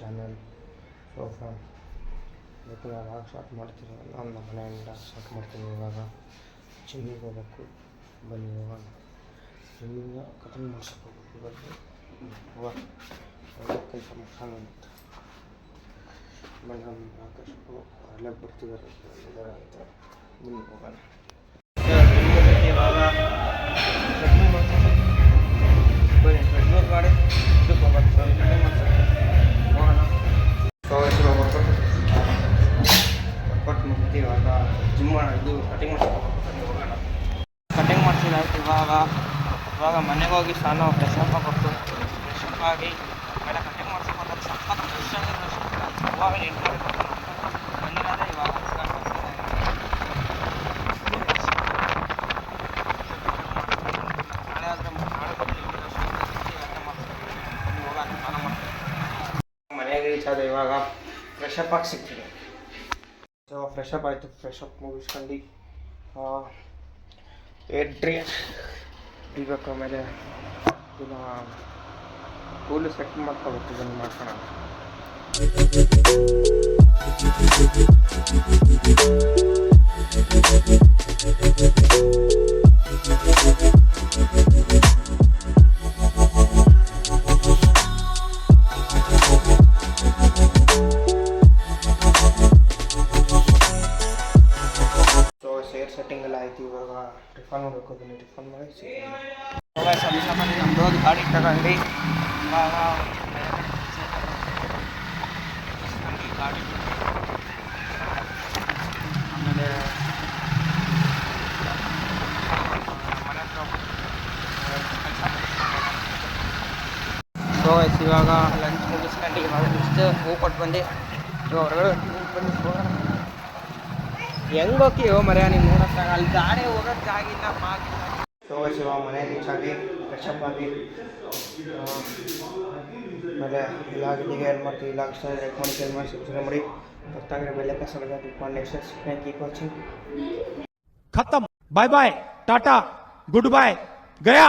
Channel. So ಇವತ್ತು ನಾನು start ಮಾಡ್ತೀನಿ. ನಾನು ನಮ್ಮ ಮನೆಯಿಂದ ಸ್ಟಾರ್ಟ್ ಮಾಡ್ತೀನಿ. ಇವಾಗ ಜಿಮ್ಮಿಗೆ ಹೋಗ್ಬೇಕು. ಬನ್ನಿ ಇವಾಗ ಜಿಮ್ಮಿಂದ ಕಟಿಂಗ್ ಮಾಡ್ಸೋಕೆ ಹೋಗ್ಬೇಕು. ಒಳ್ಳೆ ಕೆಲಸ ಮಾಡ್ಸೋಣ ಅಂತ ಆಮೇಲೆ ನಮ್ಮ ಆಕಾಶಕ್ಕೂ ಅಲ್ಲೇ ಬರ್ತಿದ್ದಾರೆ ಅಂತ ಬನ್ನಿ ಹೋಗೋಣ. ಇವಾಗ ಬನ್ನಿ ಟ್ರೆಡ್ಮಿಲ್ ಮಾಡಿ ಇದಕ್ಕೆ ಹೋಗೋಣ. ಹೋಗೋಣ. ಸೊ ಇವಾಗ ವರ್ಕೌಟ್ ಮುಗಿತು. ಇವಾಗ ಜಿಮ್ ಇದು ಕಟಿಂಗ್ ಮಾಡ್ಸ್ಕೊಂಡು ಹೋಗೋಣ. ಕಟಿಂಗ್ ಮಾಡ್ಸಿದಾಯ್ತು. ಇವಾಗ ಮನೆಗೆ ಹೋಗಿ ಸ್ನಾನ ಫ್ರೆಶ್ ಅಪ್ ಕೊಟ್ಟು ಫ್ರೆಶ್ ಅಪ್ ಆಗಿ ಆಮೇಲೆ ಕಟಿಂಗ್ ಮಾಡ್ಸ್ಕೊಂಡು ಸಖತ್ ಫ್ರೆಶ್ ಆಗಿರೋ ಇವಾಗ ಬಂದಿರೋದೇ ಇವಾಗ ನಾಳೆ ಆದರೆ ಮನೆಗೆ ರೀಚ್ ಆದ. ಇವಾಗ ಫ್ರೆಶ್ ಅಪ್ ಆಗಿ ಸಿಗ್ತೀನಿ. ಸೊ ಫ್ರೆಶ್ ಅಪ್ ಆಯಿತು. ಫ್ರೆಶ್ ಅಪ್ ಮುಗಿಸ್ಕೊಂಡು ಇವಾಗ ಆಮೇಲೆ ಇದನ್ನು ಕೂಲು ಸೆಟ್ ಮಾಡ್ಕೋಬೇಕು. ಇದನ್ನು ಮಾಡ್ಕೊಳ್ಳೋಣ. ಸೊ ಸೇರ್ ಸೆಟ್ಟಿಂಗ್ ಎಲ್ಲ ಆಯ್ತು. ಇವಾಗ ಟಿಫನ್ ಮಾಡಬೇಕು. ಅದನ್ನು ಟಿಫನ್ ಮಾಡಿ ನಮ್ಮದು ಗಾಡಿ ತಗೊಂಡು ಇವಾಗ ಗಾಡಿ ಆಮೇಲೆ ಮನೆ ಹತ್ರ ಸೊ ಇವಾಗ ಲಂಚ್ ಮುಗಿಸ್ಕೊಂಡು ಇವಾಗ ಇಷ್ಟು ಹೂ ಕೊಟ್ಟು ಬಂದು ಇವಾಗ ಹೊರಗಡೆ ಬಂದು ಹೋಗೋಣ. ಹೆಂಗೆ ಹೋಗ್ತೀವೋ ಮರ್ಯ ನೀನು ನೋಡೋಕ್ಕಾಗ ಅಲ್ಲಿ ಗಾಡಿ ಹೋಗೋಕ್ಕೆ ಆಗಿಲ್ಲ ಆಗಿಲ್ಲ. ಸೊ ಇವಾಗ ಮನೆ ರೀಚ್ ಆಗಿ ಫ್ರೆಶ್ ಅಪ್ ಆಗಿ ಆಮೇಲೆ ಇಲ್ಲಾಗಿದ್ದೀಗೆ ಏನು ಮಾಡ್ತೀವಿ. ಇಲ್ಲ ಇಷ್ಟ ಲೈಕ್ ಮಾಡಿ ಶೇರ್ ಮಾಡಿ ಸಬ್ಸ್ಕ್ರೈಬ್ ಮಾಡಿ. ಗೊತ್ತಾಗಿರೋ ಬೆಲೆ ಕಸ ಕ್ಲಿಕ್ ಮಾಡಿ. Next keep watching. खत्म. Bye bye tata good bye गया.